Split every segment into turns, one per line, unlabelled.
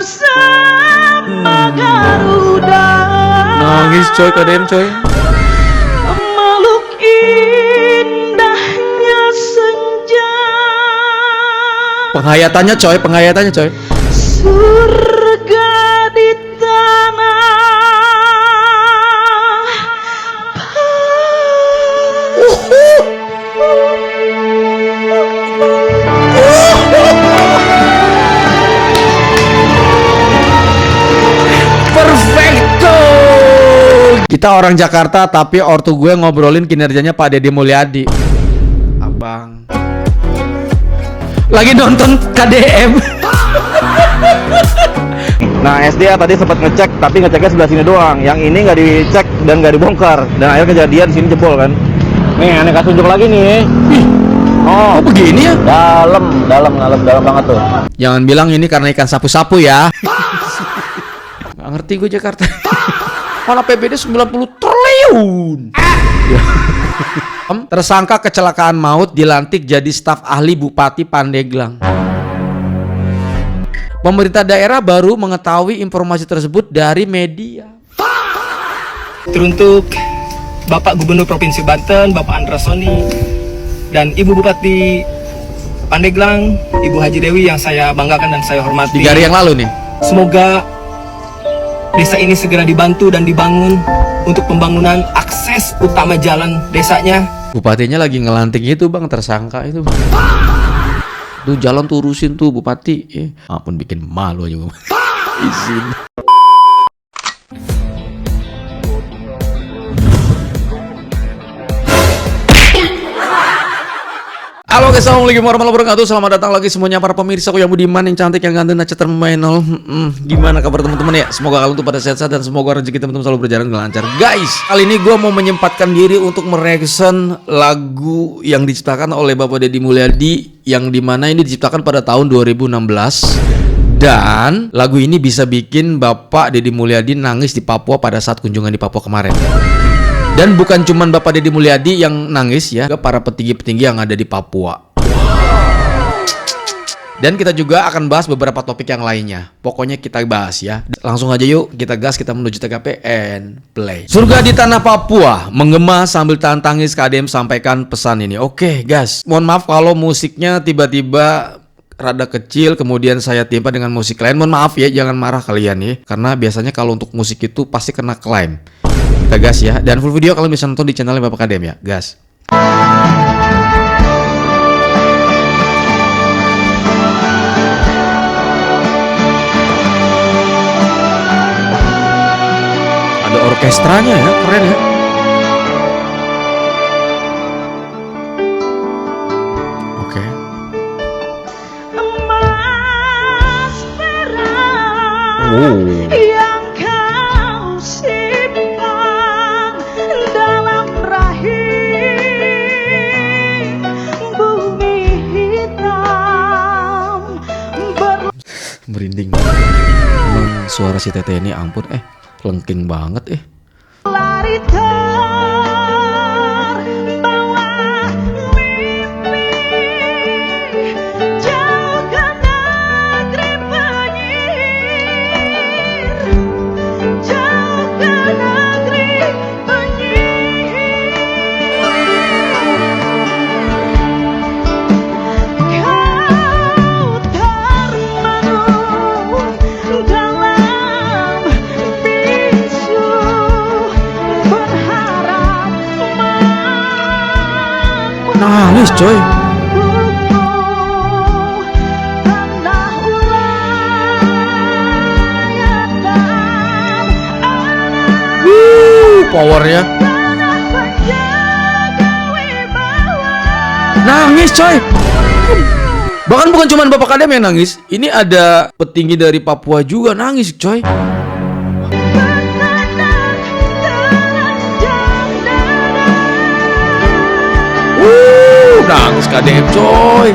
bersama Garuda.
Nangis coy, KDM coy.
Makhluk indahnya senja.
Penghayatannya coy.
Surga di tanah.
Perfecto. Kita orang Jakarta tapi ortu gue ngobrolin kinerjanya Pak Deddy Mulyadi. Abang lagi nonton KDM.
Nah SD tadi sempat ngecek, tapi ngeceknya sebelah sini doang. Yang ini nggak dicek dan nggak dibongkar. Dan akhirnya kejadian sini jebol kan. Nih, aneh kasih tunjuk lagi nih.
Oh begini ya?
Dalam banget tuh.
Jangan bilang ini karena ikan sapu-sapu ya. Gak ngerti gue Jakarta. Mana PBD 90 triliun. Tersangka kecelakaan maut dilantik jadi staf ahli Bupati Pandeglang. Pemerintah daerah baru mengetahui informasi tersebut dari media.
Teruntuk Bapak Gubernur Provinsi Banten, Bapak Andra Soni, dan Ibu Bupati Pandeglang, Ibu Haji Dewi yang saya banggakan dan saya hormati.
3 hari yang lalu nih.
Semoga desa ini segera dibantu dan dibangun untuk pembangunan akses utama jalan desanya.
Bupatinya lagi ngelantik itu bang, tersangka itu. Tuh jalan turusin tuh Bupati. Ampun bikin malu aja gue. Izin. Halo guys, assalamualaikum warahmatullahi wabarakatuh. Selamat datang lagi semuanya para pemirsa aku yang budiman, yang cantik, yang ganteng, naceter menol. Gimana kabar teman-teman ya? Semoga kalian tuh pada sehat-sehat dan semoga rezeki teman-teman selalu berjalan dengan lancar. Guys, kali ini gue mau menyempatkan diri untuk mereaction lagu yang diciptakan oleh Bapak Deddy Mulyadi, yang dimana ini diciptakan pada tahun 2016. Dan lagu ini bisa bikin Bapak Deddy Mulyadi nangis di Papua pada saat kunjungan di Papua kemarin. Dan bukan cuman Bapak Deddy Mulyadi yang nangis ya, juga para petinggi-petinggi yang ada di Papua. Dan kita juga akan bahas beberapa topik yang lainnya. Pokoknya kita bahas ya. Langsung aja yuk, kita gas, kita menuju TKP and play. Surga di tanah Papua, menggema sambil tahan tangis, KDM sampaikan pesan ini. Oke guys, mohon maaf kalau musiknya tiba-tiba rada kecil, kemudian saya timpa dengan musik lain. Mohon maaf ya, jangan marah kalian ya. Karena biasanya kalau untuk musik itu pasti kena klaim. Kita gas ya, dan full video kalian bisa nonton di channelnya Bapak KDM ya, gas. Ada orkestranya ya, keren ya. Oke.
Emas perak yang kau simpan dalam rahim bumi hitam
Merinding. Emang suara si Tete ini ampun, lengking banget
berlari terbawa mimpi jauh ke negeri penyihir, jauh ke negeri penyihir. Kau termenung dalam bisu berharap mampu
Nangis coy.
tanah ulayat dan
Powernya.
tanah penjaga wibawa.
Nangis coy. Bahkan bukan cuma Bapak KDM yang nangis. Ini ada petinggi dari Papua juga nangis coy. Nangis KDM coy.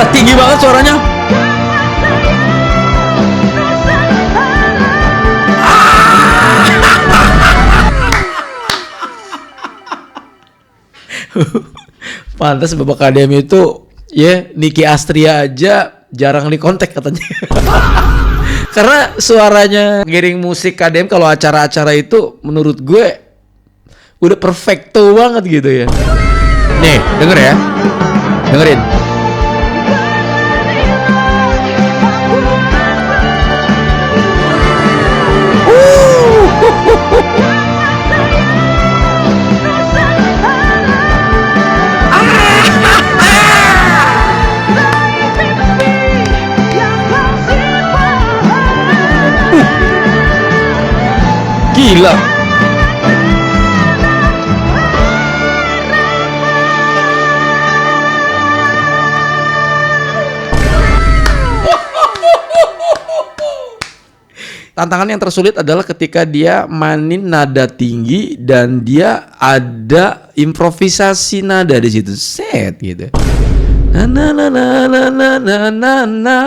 Gila, tinggi banget suaranya. Pantas Bapak KDM itu ya, Niki Astria aja jarang dikontak katanya. Karena suaranya giring musik KDM kalau acara-acara itu menurut gue udah perfecto banget gitu ya. Nih, denger ya. Dengerin. Gila. Tantangan yang tersulit adalah ketika dia mainin nada tinggi dan dia ada improvisasi nada di situ, set gitu. Na na na na na na na na na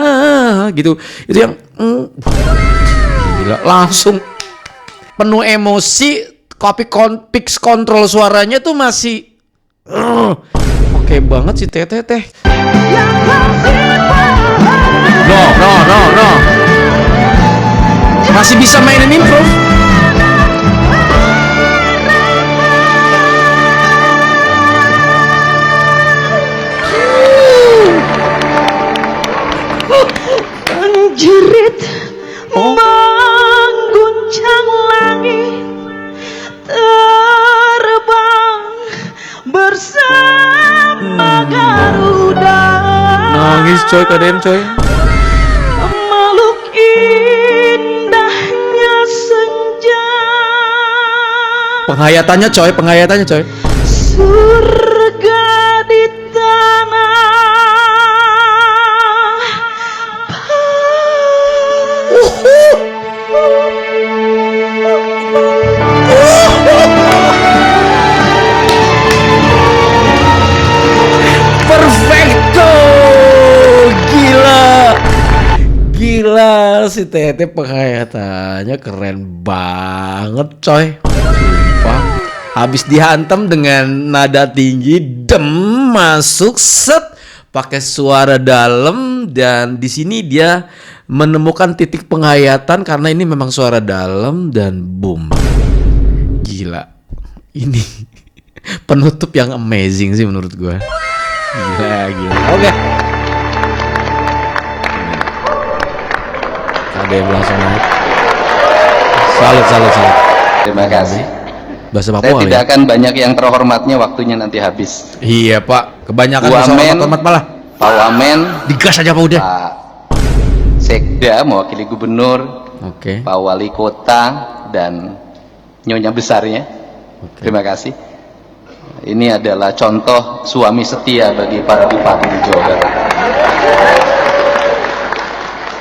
gitu. Itu yang gila, langsung penuh emosi, pitch control suaranya tuh masih oke banget sih Teteh. No. Masih bisa mainin improv.
Jerit mengguncang langit, terbang bersama Garuda.
Nangis coy, KDM coy.
Makhluk indahnya senja,
Penghayatannya coy.
surga di tanah.
Perfecto. Gila si Teteh, penghayatannya keren banget coy. Sumpah. Habis dihantam dengan nada tinggi, masuk set, pakai suara dalam, dan di sini dia menemukan titik penghayatan karena ini memang suara dalam dan boom. Gila. Ini penutup yang amazing sih menurut gue. Gila. Oke. KDM langsung naik. Salut.
Terima kasih.
Bahasa
Saya
Papua
tidak
ya?
akan banyak yang terhormatnya, waktunya nanti habis.
Iya Pak, kebanyakan
Wamen.
bahasa hormat malah.
Pak Wamen,
Digas aja Pak udah.
Pak Sekda mewakili gubernur,
Oke.
Pak Wali Kota, dan nyonya besarnya. Terima kasih. Ini adalah contoh suami setia bagi para bupati di Jawa Barat.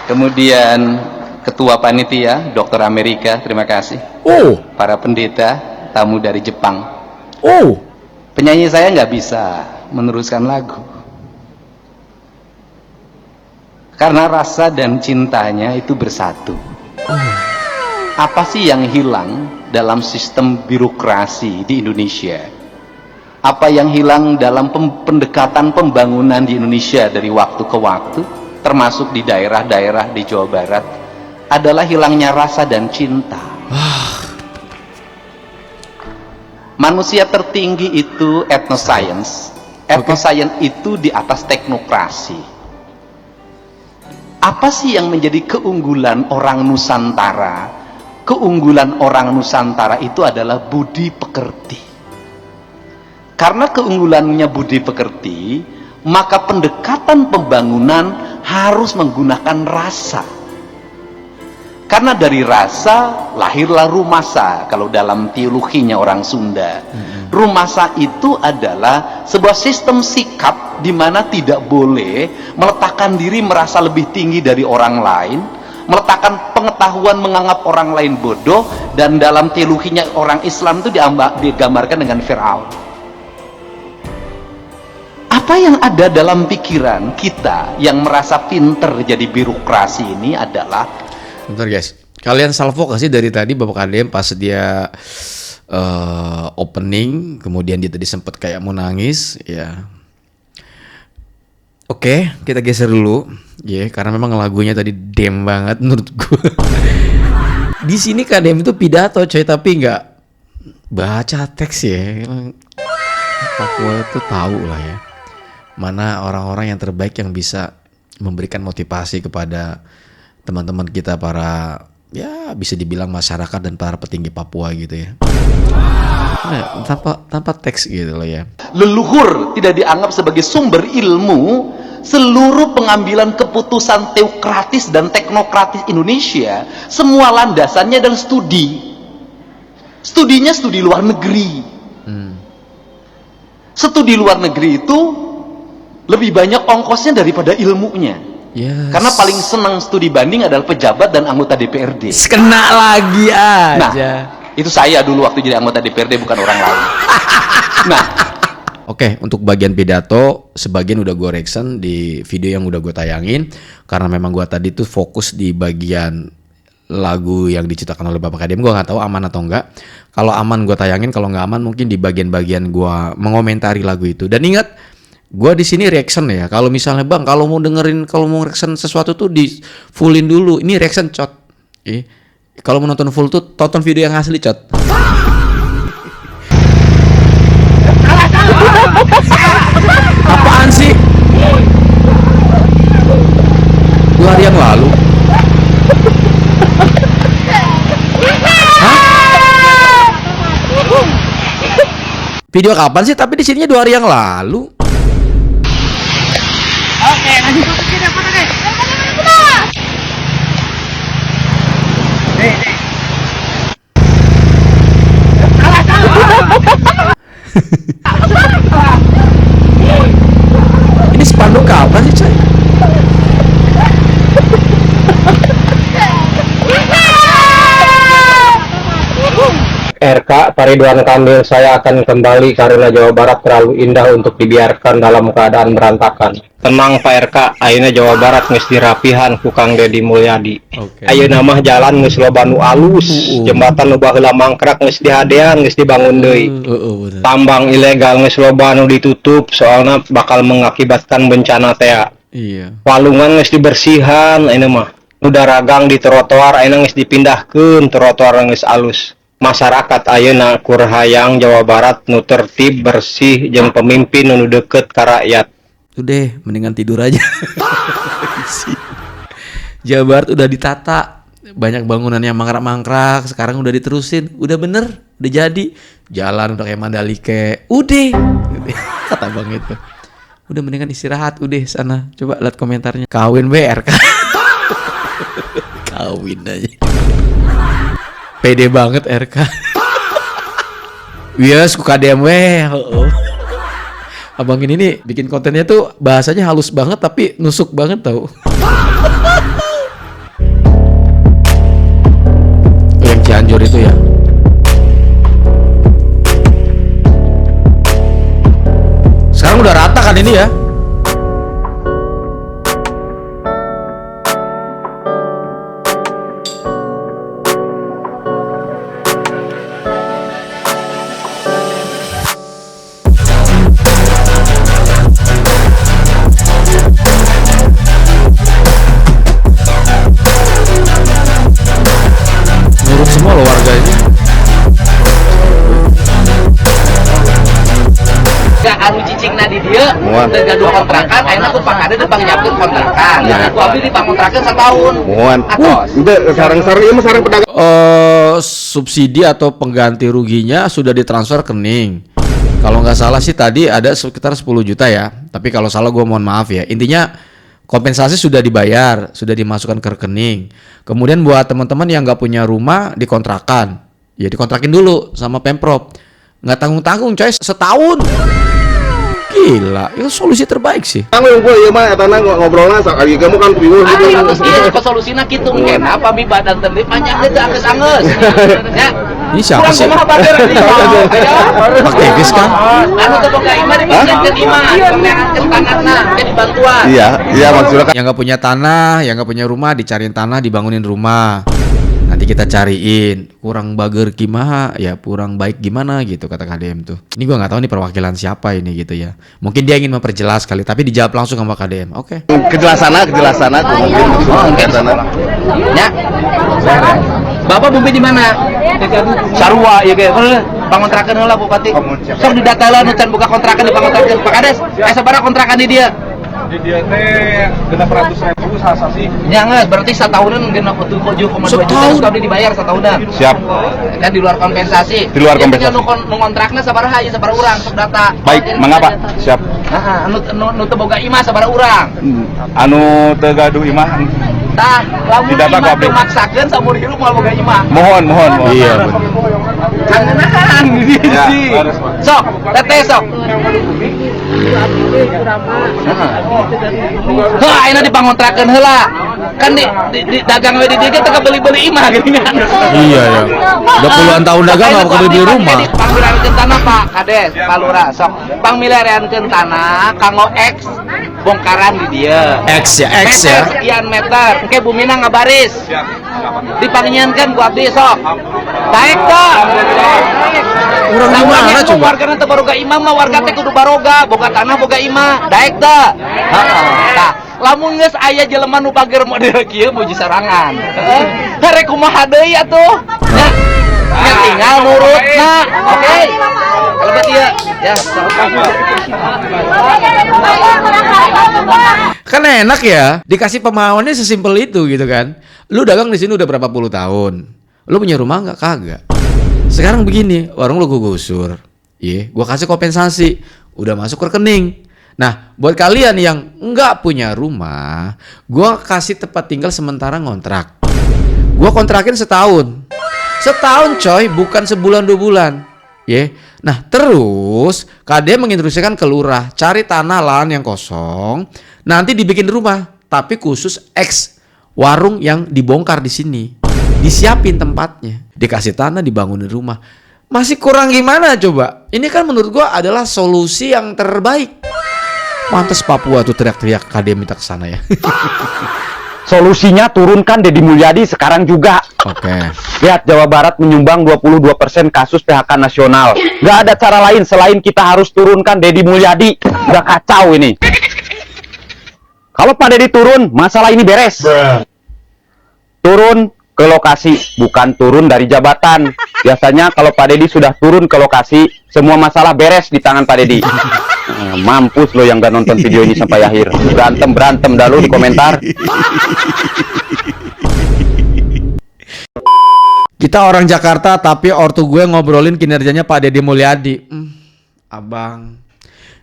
Kemudian Ketua Panitia, Dokter Amerika, terima kasih.
Oh.
Para pendeta, tamu dari Jepang.
Oh.
Penyanyi saya nggak bisa meneruskan lagu. Karena rasa dan cintanya itu bersatu. Apa sih yang hilang dalam sistem birokrasi di Indonesia? Apa yang hilang dalam pendekatan pembangunan di Indonesia dari waktu ke waktu, termasuk di daerah-daerah di Jawa Barat, adalah hilangnya rasa dan cinta. Manusia tertinggi itu etnoscience. Etnoscience itu di atas teknokrasi. Apa sih yang menjadi keunggulan orang Nusantara? Keunggulan orang Nusantara itu adalah budi pekerti. Karena keunggulannya budi pekerti, maka pendekatan pembangunan harus menggunakan rasa. Karena dari rasa lahirlah rumasa, kalau dalam teologinya orang Sunda. Rumasa itu adalah sebuah sistem sikap di mana tidak boleh meletakkan diri merasa lebih tinggi dari orang lain, meletakkan pengetahuan menganggap orang lain bodoh, dan dalam teologinya orang Islam itu digambarkan dengan Fir'aun. Apa yang ada dalam pikiran kita yang merasa pinter jadi birokrasi ini adalah,
Bentar guys, kalian salvo kasih dari tadi Bapak Kadem pas dia opening, kemudian dia tadi sempet kayak mau nangis, ya. Oke, kita geser dulu, ya, karena memang lagunya tadi dem banget menurut gue. Di sini Kadem itu pidato, coy, tapi nggak baca teks ya. Papua itu tahu lah ya, mana orang-orang yang terbaik yang bisa memberikan motivasi kepada teman-teman kita, para ya bisa dibilang masyarakat dan para petinggi Papua gitu ya. Nah, tanpa teks gitu loh ya.
leluhur tidak dianggap sebagai sumber ilmu. Seluruh pengambilan keputusan teokratis dan teknokratis Indonesia semua landasannya adalah studi. Studinya studi luar negeri. Studi luar negeri itu lebih banyak ongkosnya daripada ilmunya.
Yes.
Karena paling senang studi banding adalah pejabat dan anggota DPRD.
Kena lagi aja.
Nah, itu saya dulu waktu jadi anggota DPRD, bukan orang lain. Nah,
Oke, untuk bagian pidato sebagian udah gue reaction di video yang udah gue tayangin, karena memang gue tadi tuh fokus di bagian lagu yang diciptakan oleh Bapak Kadem. Gue nggak tahu aman atau enggak. Kalau aman gue tayangin, kalau nggak aman mungkin di bagian-bagian gue mengomentari lagu itu. Dan ingat, gue di sini reaction ya. Kalau misalnya Bang, kalau mau reaction sesuatu tuh di fullin dulu. Ini reaction cot. Kalau mau nonton full tuh tonton video yang asli cot. Apaan sih? 2 hari yang lalu. Video kapan sih? Tapi di sininya 2 hari yang lalu.
Oke, lanjut kita foto guys.
Ini spanduk kapan sih, coy?
RK Pak Ridwan Kamil, saya akan kembali karena Jawa Barat terlalu indah untuk dibiarkan dalam keadaan berantakan. Tenang Pak RK, ayeuna Jawa Barat geus dirapihan ku Kang Deddy Mulyadi. Ayeuna mah jalan geus loba nu alus, jembatan nu baheula mangkrak geus dihadean, geus dibangun deui. Tambang ilegal geus loba nu ditutup, soalna bakal mengakibatkan bencana teh.
Iya.
Walungan geus dibersihan, ayeuna mah. Nu daragang di trotoar ayeuna geus dipindahkeun, trotoar geus alus. Masyarakat ayeuna kurhayang Jawa Barat nu tertib, bersih, jeung pemimpin nu deket ka rakyat.
Udah, mendingan tidur aja. Jawa Barat udah ditata, banyak bangunan yang mangkrak-mangkrak, sekarang udah diterusin, udah bener, udah jadi. Jalan udah kayak Mandalike, udah. Kata Bang itu. Udah mendingan istirahat, udah sana. Coba lihat komentarnya. Kawin BR kan. Kawin aja. Pede banget RK. Yes, ku KDM weh. Abang ini nih bikin kontennya tuh bahasanya halus banget tapi nusuk banget tau. Yang Cianjur itu ya. Sekarang udah rata kan ini ya. Nurut semua loh warga ini.
Gak anu cicingna di dia, tergaduh kontrakan, akhirnya aku pakade depan nyapun kontrakan. Aku abdi di kontrakan 1 tahun.
Muan.
Atos.
Udah sarang-sarang ieu mah sarang pedagang.
Subsidi atau pengganti ruginya sudah ditransfer ke rekening. Kalau nggak salah sih tadi ada sekitar 10 juta ya. Tapi kalau salah gue mohon maaf ya. Intinya kompensasi sudah dibayar, sudah dimasukkan ke rekening. Kemudian buat teman-teman yang nggak punya rumah dikontrakan, ya dikontrakin dulu sama Pemprov. Nggak tanggung-tanggung coy, setahun. Gila, itu solusi terbaik sih.
Tanggung gue ieu mah eta ngobrolna sakali kamu kan bingung
Ari geus ieu solusina kitu ngen apa mi badan terlip panjang teh anggeus-anggeus. Ya,
Ini siapa
Kurang
sih?
kumaha bager ini.
Aktivis kan?
Anu teu boga imah dibikinkeun imah, pamerankeun tanganna, jadi bantuan.
Iya maksudnya kan.
Yang nggak punya tanah, yang nggak punya rumah, dicariin tanah, dibangunin rumah. Nanti kita cariin kurang bager kimaha, ya kurang baik gimana gitu kata KDM tuh. Ini gua nggak tahu nih perwakilan siapa ini gitu ya. Mungkin dia ingin memperjelas kali, tapi dijawab langsung sama KDM. Oke.
Kejelasan aku mungkin.
Ya. Bapak bumi di mana? Sarua ya ge. Pangontrakeun heula Bupati. Sok didata heula nu can buka kontrakan di pangontrakeun. Pak Kades, sabaraha kontrakan di dia?
Di dia teh 600.000 sasa sih.
Ya enggak, berarti satahunan genep 7,2 juta sudah dibayar satahunan.
Siap.
Kan di luar kompensasi.
Di luar kompensasi.
Nu kontrakna sabaraha ieu sabaraha urang sok data.
Baik, mangga Pak. Siap.
Heeh, anu teu boga imah sabaraha urang.
Anu teu gaduh imah.
Tah, lamun
Didata
imah
ku
teu
abdi.
maksakeun saumur hidup moal boga imah.
Mohon.
Iya benar.
Kangenahan
Ya,
sih. Sok, teteh sok. Heuh, ayeuna dipangontrakeun heula. Kan di dagang we di dieu teh beli-beli imah geuningan.
Iya ya. Udah puluhan tahun dagang nggak bakal beli rumah.
Pangmilareankeun tanah Pak Kades, Pak Lurah sok. Pangmilareankeun tanah kanggo X bongkaran di dia.
X ya, X ya.
Sekian meter, engke bumina ngabaris. Dipangnyieunkeun ku abdi sok. Daek teh.
Urang di mana coba?
Warga teh baroga imah mah warga teh kudu baroga, boga tanah boga imah. Daek teh. Heeh. Tah, lamun geus aya jelema nu bager model kieu muji sarangan. Heeh. Harek kumaha deui atuh? Ya. Ya tinggal nurutna. Oke. Kalau berarti ya
Kan enak ya, dikasih pemahamannya sesimpel itu gitu kan. Lu dagang di sini udah berapa puluh tahun. Lu punya rumah nggak? Kagak. Sekarang begini, warung lu gua gusur. Iya, gua kasih kompensasi. Udah masuk ke rekening. Nah, buat kalian yang nggak punya rumah, gua kasih tempat tinggal sementara ngontrak. Gua kontrakin setahun. Setahun coy, bukan sebulan 2 bulan. Ya. Nah, terus KD menginstruksikan ke lurah, cari tanah lahan yang kosong, nanti dibikin rumah, tapi khusus X warung yang dibongkar di sini. Disiapin tempatnya, dikasih tanah, dibangunin rumah. Masih kurang gimana coba? Ini kan menurut gua adalah solusi yang terbaik. Pantes Papua tuh teriak-teriak KD minta ke sana ya.
Solusinya turunkan Deddy Mulyadi sekarang juga.
Oke.
Lihat Jawa Barat menyumbang 22% kasus PHK nasional. Gak ada cara lain selain kita harus turunkan Deddy Mulyadi. Udah kacau ini. Kalau Pak Deddy turun, masalah ini beres. Turun ke lokasi, bukan turun dari jabatan. Biasanya kalau Pak Deddy sudah turun ke lokasi, semua masalah beres di tangan Pak Deddy. Mampus lo yang gak nonton video ini sampai akhir. Berantem dah lo di komentar.
Kita orang Jakarta tapi ortu gue ngobrolin kinerjanya Pak Deddy Mulyadi. Abang,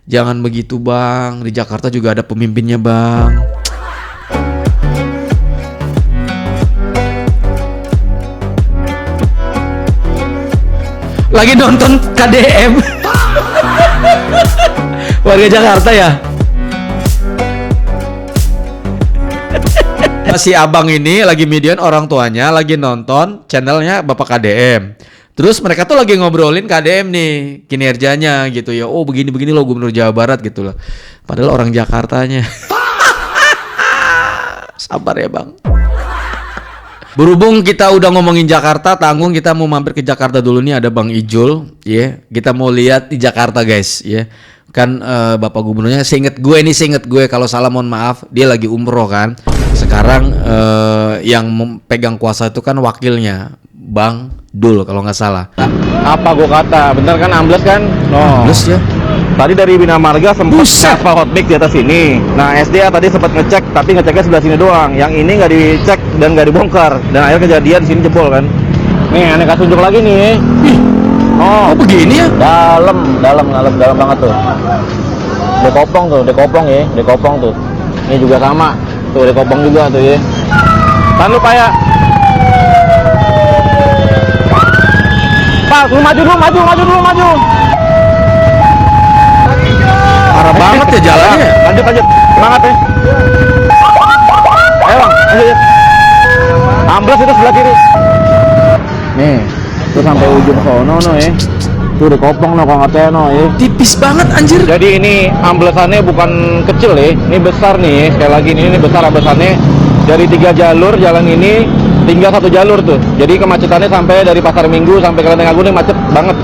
jangan begitu bang. Di Jakarta juga ada pemimpinnya bang. Lagi nonton KDM. Warga Jakarta ya. Si abang ini lagi median orang tuanya lagi nonton channelnya Bapak KDM. Terus mereka tuh lagi ngobrolin KDM nih, kinerjanya gitu ya. Oh begini-begini loh Gubernur Jawa Barat gitu loh. Padahal orang Jakartanya. Sabar ya bang. Berhubung kita udah ngomongin Jakarta, tanggung kita mau mampir ke Jakarta dulu nih, ada Bang Ijul, ya. Kita mau lihat di Jakarta guys, ya. Kan Bapak Gubernurnya, seinget gue kalau salah mohon maaf, dia lagi umroh kan. Sekarang yang pegang kuasa itu kan wakilnya, Bang Dul kalau nggak salah.
Apa gua kata? Bener kan ambles kan? No.
Plus ya.
Tadi dari Bina Marga sempat
Buset.
apa hotmix di atas sini. Nah SDA tadi sempat ngecek, tapi ngeceknya sebelah sini doang. Yang ini nggak dicek dan nggak dibongkar. Dan akhirnya kejadian di sini jebol kan. Nih aneh kasih tunjuk lagi nih.
Oh begini ya?
Dalam banget tuh. Dekopong tuh. Ini juga sama. Tuh dekopong juga tuh ya. Tahan lu Pak ya. Pak, lu maju dulu.
Parah banget ya jalannya.
Lanjut. Semangat ya. Ayo bang, lanjut. Amblas itu sebelah kiri. Nih, tuh sampai ujung sono no ya. Tuh di kopong no kalau nggak no ya.
Tipis banget anjir.
Jadi ini amblesannya bukan kecil ya, ini besar nih. Sekali lagi ini besar amblesannya. Dari 3 jalur jalan ini tinggal 1 jalur tuh. Jadi kemacetannya sampai dari Pasar Minggu sampai ke Lenteng Agung ini macet banget.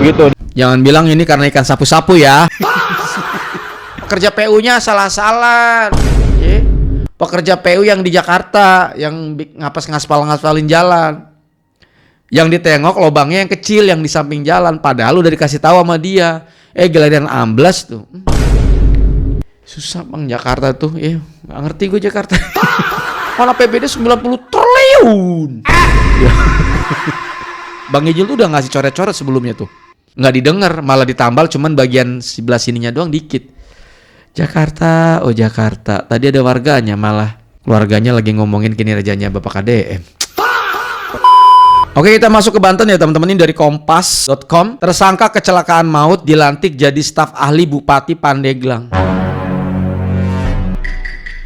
Begitu.
Jangan bilang ini karena ikan sapu-sapu ya. Pekerja PU-nya salah-salah. Ya. Pekerja PU yang di Jakarta yang ngaspalin jalan. Yang ditengok lubangnya yang kecil yang di samping jalan, padahal udah dikasih tahu sama dia. Giliran amblas tuh. Susah Bang Jakarta tuh. Nggak ngerti gue Jakarta. Mana PBD 90 triliun. Bang Ijil tuh udah ngasih coret-coret sebelumnya tuh. Nggak didengar, malah ditambal cuman bagian sebelah sininya doang dikit. Jakarta, oh Jakarta. Tadi ada warganya malah. Keluarganya lagi ngomongin kinerjanya Bapak KDM. Oke, kita masuk ke Banten ya teman-teman. Ini dari kompas.com. Tersangka kecelakaan maut dilantik jadi staf ahli Bupati Pandeglang.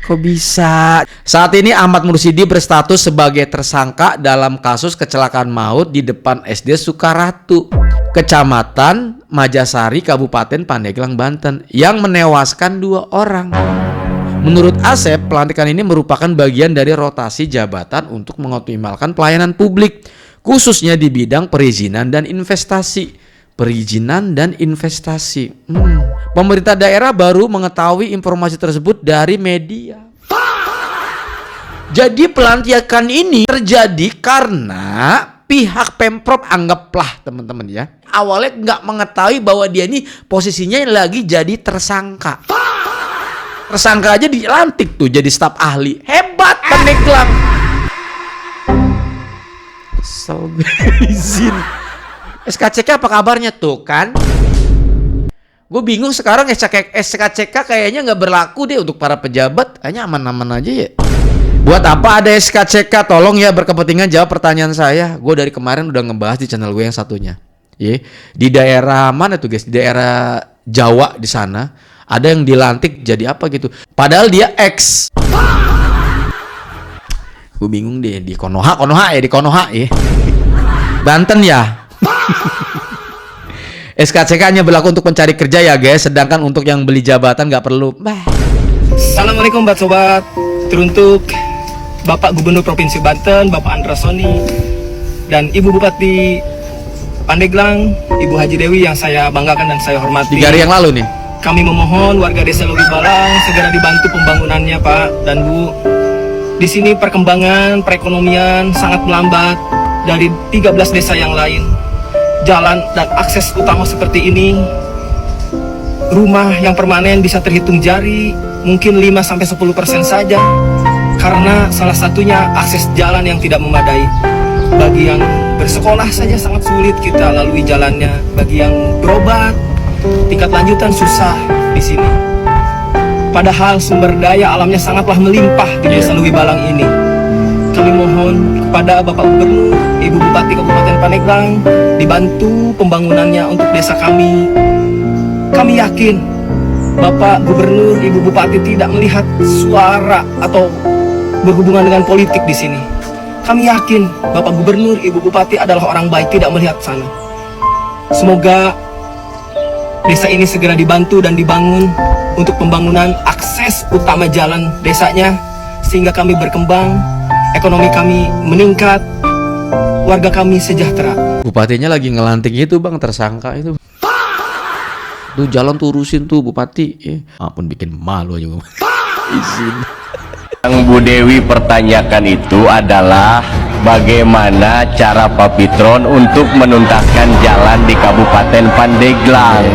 Kok bisa? Saat ini Ahmad Mursidi berstatus sebagai tersangka dalam kasus kecelakaan maut di depan SD Sukaratu, Kecamatan Majasari, Kabupaten Pandeglang, Banten, yang menewaskan 2 orang. Menurut Asep, pelantikan ini merupakan bagian dari rotasi jabatan untuk mengoptimalkan pelayanan publik, khususnya di bidang perizinan dan investasi. Pemerintah daerah baru mengetahui informasi tersebut dari media. Jadi pelantikan ini terjadi karena pihak Pemprov, anggaplah teman-teman ya, awalnya nggak mengetahui bahwa dia ini posisinya lagi jadi tersangka. Tersangka aja dilantik tuh jadi staf ahli. Hebat Pandeglang. Izin. SKCK apa kabarnya tuh kan? Gue bingung sekarang SKCK kayaknya nggak berlaku deh untuk para pejabat. Kayaknya aman-aman aja ya. Buat apa ada SKCK? Tolong ya berkepentingan jawab pertanyaan saya. Gue dari kemarin udah ngebahas di channel gue yang satunya. Di daerah mana tuh guys? Di daerah Jawa di sana ada yang dilantik jadi apa gitu. Padahal dia ex. Gue bingung deh di Konoha ya. Banten ya. SKCK hanya berlaku untuk mencari kerja ya guys, sedangkan untuk yang beli jabatan nggak perlu.
Assalamualaikum sobat. Teruntuk Bapak Gubernur Provinsi Banten, Bapak Andrasoni, dan Ibu Bupati Pandeglang, Ibu Haji Dewi yang saya banggakan dan saya hormati.
3 hari yang lalu nih.
Kami memohon warga desa Lewi Balang segera dibantu pembangunannya Pak dan Bu. Di sini perkembangan perekonomian sangat melambat dari 13 desa yang lain. Jalan dan akses utama seperti ini, rumah yang permanen bisa terhitung jari, mungkin 5-10% saja. Karena salah satunya akses jalan yang tidak memadai. Bagi yang bersekolah saja sangat sulit kita lalui jalannya. Bagi yang berobat, tingkat lanjutan susah di sini. Padahal sumber daya alamnya sangatlah melimpah di desa Lewi Balang ini. Kami mohon kepada Bapak Gubernur, Ibu Bupati Kabupaten Pandeglang dibantu pembangunannya untuk desa kami. Kami yakin Bapak Gubernur, Ibu Bupati tidak melihat suara atau berhubungan dengan politik di sini. Kami yakin Bapak Gubernur, Ibu Bupati adalah orang baik, tidak melihat sana. Semoga desa ini segera dibantu dan dibangun untuk pembangunan akses utama jalan desanya, sehingga kami berkembang, ekonomi kami meningkat, warga kami sejahtera.
Bupatinya lagi ngelantik itu bang, tersangka itu. Tuh jalan turusin tuh Bupati. Ampun bikin malu aja. Izin.
Yang Bu Dewi pertanyakan itu adalah bagaimana cara Pak Pitron untuk menuntaskan jalan di Kabupaten Pandeglang.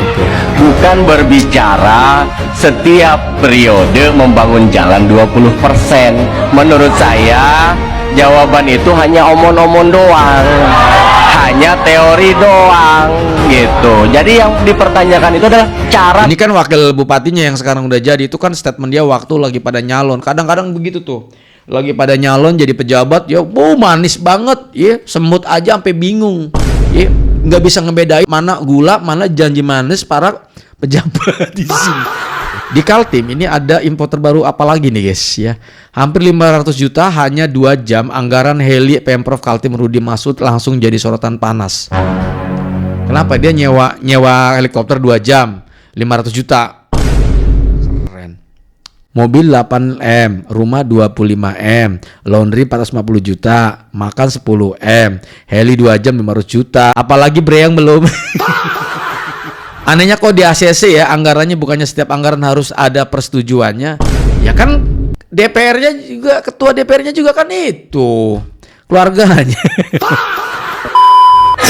Bukan berbicara setiap periode membangun jalan 20%. Menurut saya jawaban itu hanya omong-omong doang, hanya teori doang gitu. Jadi yang dipertanyakan itu adalah cara.
Ini kan wakil bupatinya yang sekarang udah jadi, itu kan statement dia waktu lagi pada nyalon. Kadang-kadang begitu tuh, lagi pada nyalon jadi pejabat ya, manis banget ya, semut aja sampai bingung ya, nggak bisa ngebedain mana gula mana janji manis para pejabat di sini. Di Kaltim ini ada info terbaru apa lagi nih guys ya. Hampir 500 juta hanya 2 jam anggaran heli Pemprov Kaltim Rudi Masud langsung jadi sorotan panas. Kenapa dia nyewa helikopter 2 jam 500 juta. Keren. Mobil 8M, rumah 25M, laundry 450 juta, makan 10M, heli 2 jam 500 juta. Apalagi bre yang belum. Anehnya kok di ACC ya anggarannya bukannya setiap anggaran harus ada persetujuannya. Ya kan DPR-nya juga, ketua DPR-nya juga kan itu keluarganya.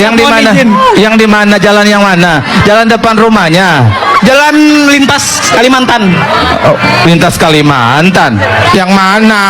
Yang di mana? Yang di mana? Jalan yang mana? Jalan depan rumahnya. Jalan lintas Kalimantan. Oh, lintas Kalimantan. Yang mana?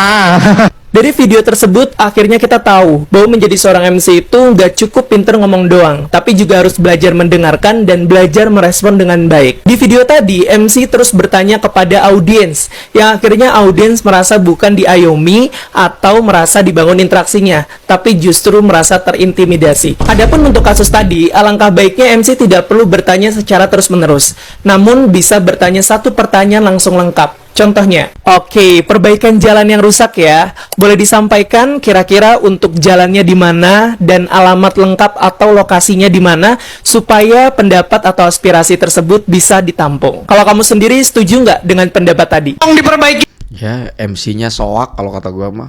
Dari video tersebut, akhirnya kita tahu bahwa menjadi seorang MC itu nggak cukup pinter ngomong doang, tapi juga harus belajar mendengarkan dan belajar merespon dengan baik. Di video tadi, MC terus bertanya kepada audiens, yang akhirnya audiens merasa bukan diayomi atau merasa dibangun interaksinya, tapi justru merasa terintimidasi. Adapun untuk kasus tadi, alangkah baiknya MC tidak perlu bertanya secara terus-menerus, namun bisa bertanya satu pertanyaan langsung lengkap. Contohnya, oke, perbaikan jalan yang rusak ya. Boleh disampaikan kira-kira untuk jalannya di mana dan alamat lengkap atau lokasinya di mana supaya pendapat atau aspirasi tersebut bisa ditampung. Kalau kamu sendiri setuju nggak dengan pendapat tadi?
Diperbaiki.
Ya, MC-nya soak kalau kata gua mah.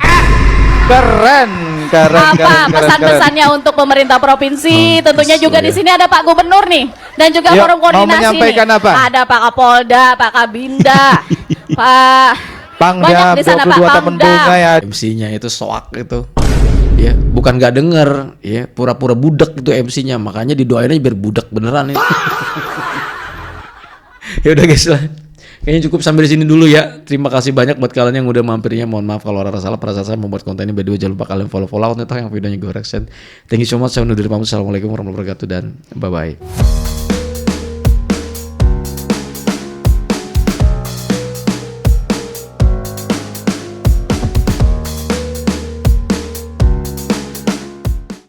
Keren.
Apa pesan-pesannya untuk pemerintah provinsi? Tentunya juga di sini ada Pak Gubernur nih dan juga
Yuk,
forum koordinasi
mau menyampaikan
nih.
apa?
Ada Pak Kapolda, Pak Kabinda, Pak
Pangdam,
di sana,
22
Pak,
temen bunga ya.
MC-nya itu soak itu. Ya, bukan nggak denger, ya, pura-pura budak itu MC-nya, makanya didoain aja biar budak beneran itu. Ya udah guys lah. Kayaknya cukup sampai di sini dulu ya. Terima kasih banyak buat kalian yang udah mampirnya. Mohon maaf kalau ada salah. Perasaan saya membuat konten ini. By the way, jangan lupa kalian follow akun yang videonya gue reaction. Thank you so much. Saya undur diri pamit. Assalamualaikum warahmatullahi wabarakatuh dan bye bye.